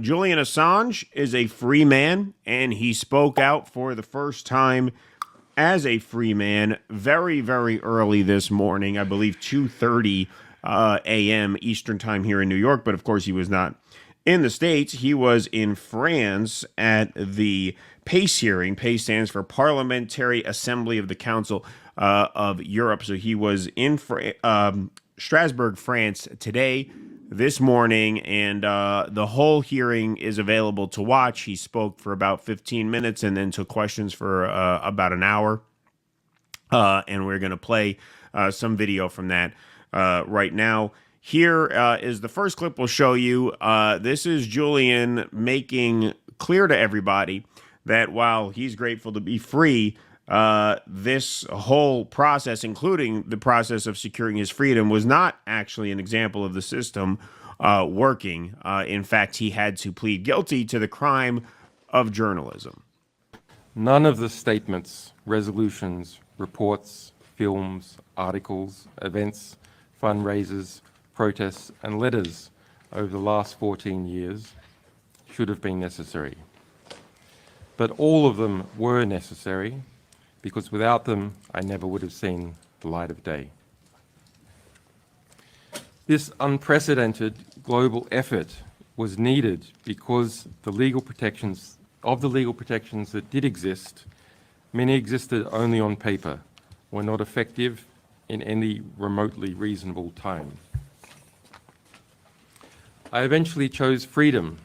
Julian Assange is a free man, and he spoke out for the first time as a free man very, very early this morning. I believe 2:30 a.m. Eastern time here in New York. But of course, he was not in the States. He was in France at the PACE hearing. PACE stands for Parliamentary Assembly of the Council of Europe. So he was in Strasbourg, France today, this morning, and the whole hearing is available to watch. He spoke for about 15 minutes and then took questions for about an hour. And we're going to play some video from that right now. Here is the first clip we'll show you. This is Julian making clear to everybody that while he's grateful to be free, this whole process, including the process of securing his freedom, was not actually an example of the system working. In fact, he had to plead guilty to the crime of journalism. None of the statements, resolutions, reports, films, articles, events, fundraisers, protests, and letters over the last 14 years should have been necessary. But all of them were necessary, because without them, I never would have seen the light of day. This unprecedented global effort was needed because the legal protections that did exist, many existed only on paper, were not effective in any remotely reasonable time. I eventually chose freedom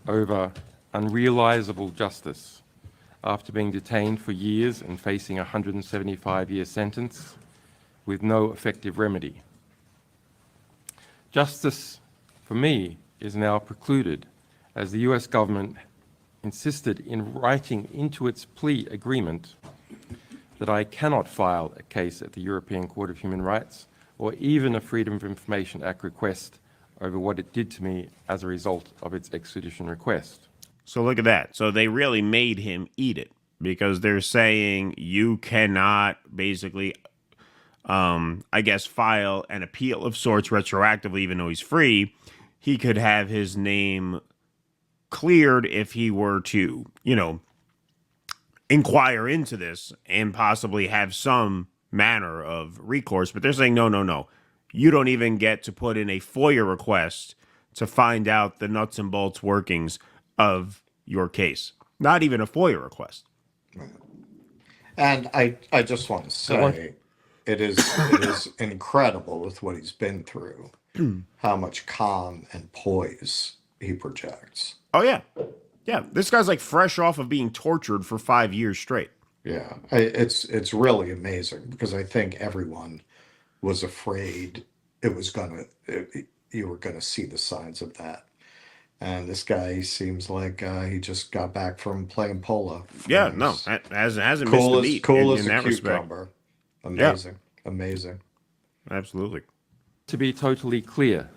over unrealizable justice, after being detained for years and facing a 175-year sentence with no effective remedy. Justice, for me, is now precluded, as the US government insisted in writing into its plea agreement that I cannot file a case at the European Court of Human Rights or even a Freedom of Information Act request over what it did to me as a result of its extradition request. So look at that. So they really made him eat it, because they're saying you cannot basically, I guess, file an appeal of sorts retroactively, even though he's free. He could have his name cleared if he were to, inquire into this and possibly have some manner of recourse. But they're saying, no. You don't even get to put in a FOIA request to find out the nuts and bolts workings of your case. Not even a FOIA request. And I just want to say it is incredible with what he's been through, how much calm and poise he projects. Oh, yeah. Yeah, this guy's like fresh off of being tortured for 5 years straight. Yeah, it's really amazing, because I think everyone was afraid you were gonna see the signs of that. And this guy seems like he just got back from playing polo. Yeah, no, hasn't missed the beat cool in as that a respect. cucumber. Amazing, amazing. Absolutely. To be totally clear,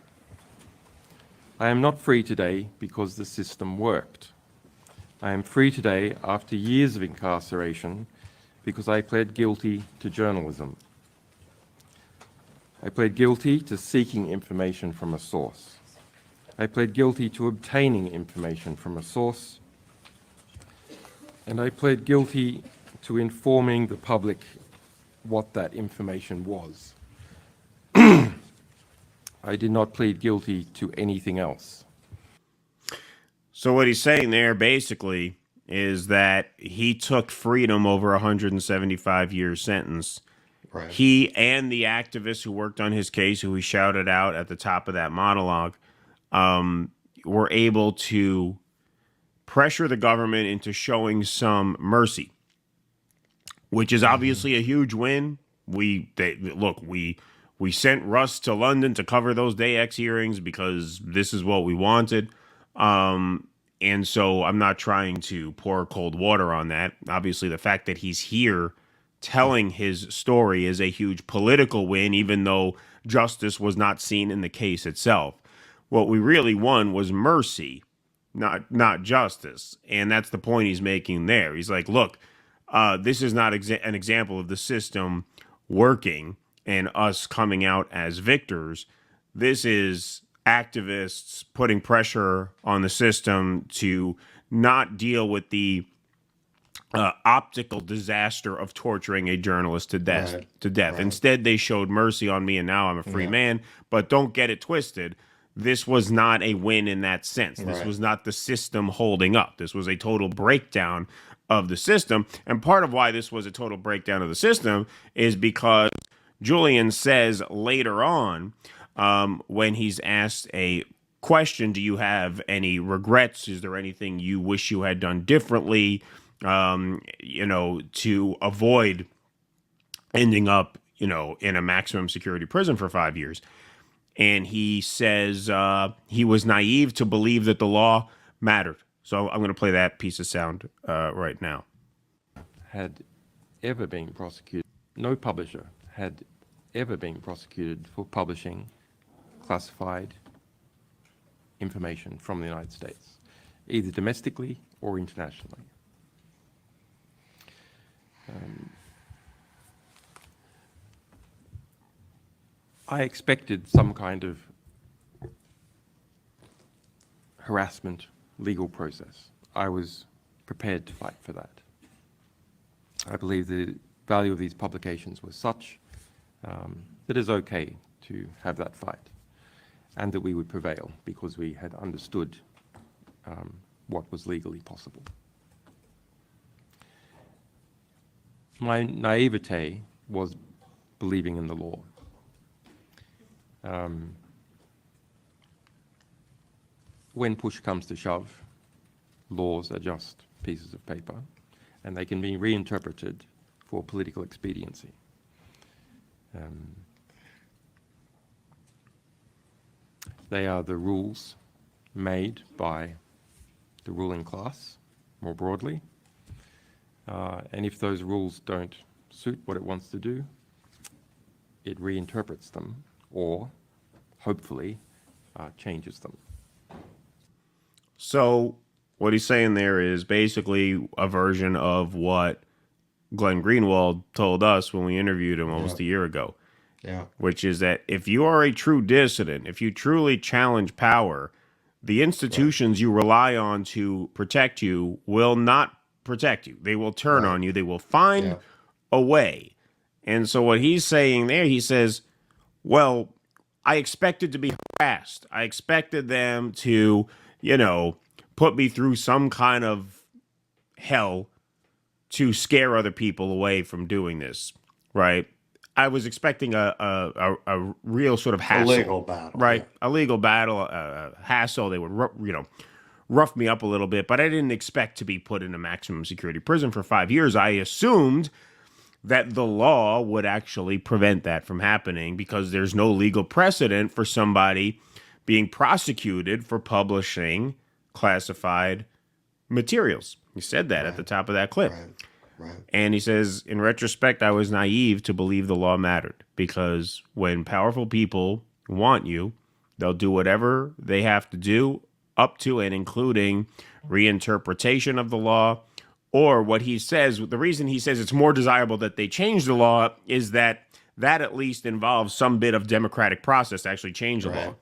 I am not free today because the system worked. I am free today after years of incarceration because I pled guilty to journalism. I pled guilty to seeking information from a source. I pled guilty to obtaining information from a source. And I pled guilty to informing the public what that information was. I did not plead guilty to anything else. So what he's saying there basically is that he took freedom over a 175-year sentence. Right. He and the activists who worked on his case, who he shouted out at the top of that monologue, were able to pressure the government into showing some mercy, which is obviously a huge win. We sent Russ to London to cover those Day X hearings because this is what we wanted. And so I'm not trying to pour cold water on that. Obviously, the fact that he's here telling his story is a huge political win, even though justice was not seen in the case itself. What we really won was mercy, not justice. And that's the point he's making there. He's like, look, this is not an example of the system working and us coming out as victors. This is activists putting pressure on the system to not deal with the optical disaster of torturing a journalist to death. Right. To death. Right. Instead, they showed mercy on me, and now I'm a free man. But don't get it twisted. This was not a win in that sense. This was not the system holding up. This was a total breakdown of the system. And part of why this was a total breakdown of the system is because Julian says later on, when he's asked a question, do you have any regrets? Is there anything you wish you had done differently, to avoid ending up, in a maximum security prison for 5 years? And he says he was naive to believe that the law mattered. So I'm going to play that piece of sound right now. Had ever been prosecuted, no publisher had ever been prosecuted for publishing classified information from the United States, either domestically or internationally. I expected some kind of harassment legal process. I was prepared to fight for that. I believe the value of these publications was such that it's okay to have that fight, and that we would prevail because we had understood what was legally possible. My naivete was believing in the law. When push comes to shove, laws are just pieces of paper, and they can be reinterpreted for political expediency. They are the rules made by the ruling class, more broadly, and if those rules don't suit what it wants to do, it reinterprets them or, hopefully, changes them. So what he's saying there is basically a version of what Glenn Greenwald told us when we interviewed him almost a year ago. Yeah. Which is that if you are a true dissident, if you truly challenge power, the institutions you rely on to protect you will not protect you. They will turn on you. They will find a way. And so what he's saying there, he says, well, I expected to be harassed. I expected them to, put me through some kind of hell to scare other people away from doing this, right? I was expecting a real sort of hassle. A legal battle. Right? Yeah. A legal battle, a hassle. They would, rough me up a little bit, but I didn't expect to be put in a maximum security prison for 5 years. I assumed that the law would actually prevent that from happening because there's no legal precedent for somebody being prosecuted for publishing classified materials. He said that at the top of that clip. Right. And he says, in retrospect, I was naive to believe the law mattered because when powerful people want you, they'll do whatever they have to do, up to and including reinterpretation of the law, or what he says, the reason he says it's more desirable that they change the law is that at least involves some bit of democratic process to actually change the law.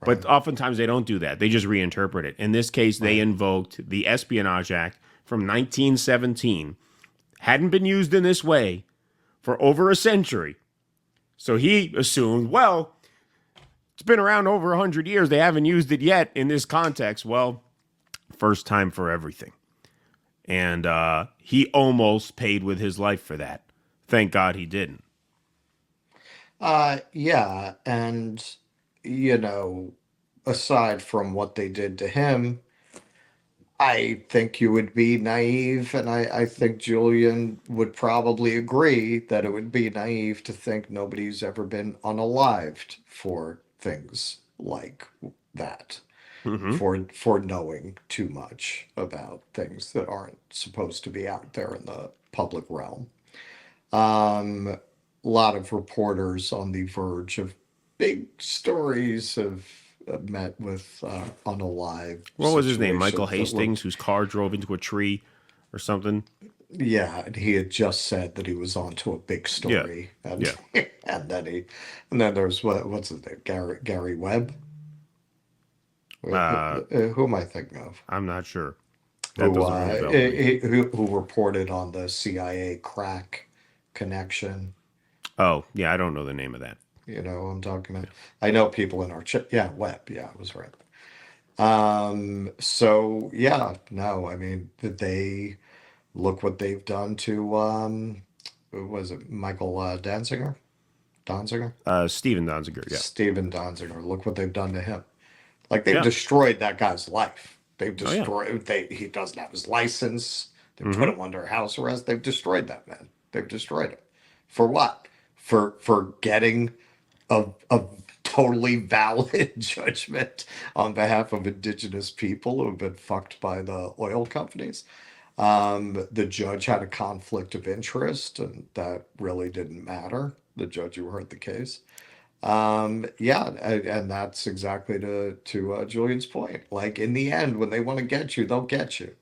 But oftentimes they don't do that. They just reinterpret it. In this case, they invoked the Espionage Act from 1917. Hadn't been used in this way for over a century. So he assumed, well, it's been around over 100 years. They haven't used it yet in this context. Well, first time for everything. And he almost paid with his life for that. Thank God he didn't. Yeah. And, aside from what they did to him, I think you would be naive, and I think Julian would probably agree that it would be naive to think nobody's ever been unalived for things like that, for knowing too much about things that aren't supposed to be out there in the public realm. A lot of reporters on the verge of big stories have met with unalived. What was his name? Michael situations that were- Hastings, whose car drove into a tree or something. Yeah, and he had just said that he was onto a big story, and and then there's what's his name, Gary Webb. Who am I thinking of? I'm not sure. That doesn't ring a bell to me. Who reported on the CIA crack connection? Oh, yeah, I don't know the name of that. You know what I'm talking about? I know people in our chat. Yeah, Webb. Yeah, I was right. So yeah, no, I mean, they look what they've done to who was it, Michael Danziger? Donziger? Steven Donziger, yeah. Steven Donziger. Look what they've done to him. Like they've Yeah. destroyed that guy's life. They've Oh, yeah. destroyed. He doesn't have his license. They put Mm-hmm. him under house arrest. They've destroyed that man. They've destroyed him. For what? For getting a totally valid judgment on behalf of indigenous people who have been fucked by the oil companies. The judge had a conflict of interest, and that really didn't matter. The judge who heard the case. Yeah, and that's exactly to Julian's point. Like in the end, when they want to get you, they'll get you,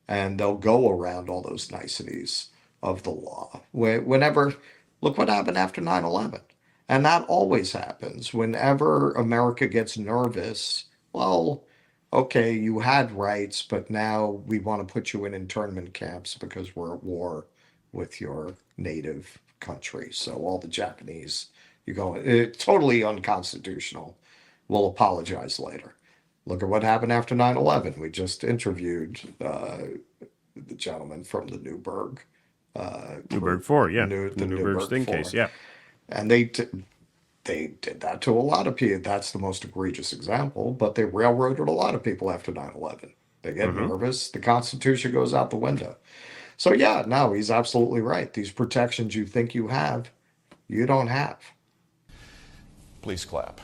and they'll go around all those niceties of the law. Whenever, look what happened after 9/11, and that always happens. Whenever America gets nervous, well, okay, you had rights, but now we want to put you in internment camps because we're at war with your native country. So all the Japanese, you go, totally unconstitutional. We'll apologize later. Look at what happened after 9/11. We just interviewed the gentleman from the Newburgh. Newburgh 4, yeah. The The Newburgh Newburgh Sting 4. case, yeah. And they did that to a lot of people. That's the most egregious example, but they railroaded a lot of people after 9/11. They get Mm-hmm. nervous. The Constitution goes out the window. So, yeah, no, he's absolutely right. These protections you think you have, you don't have. Please clap.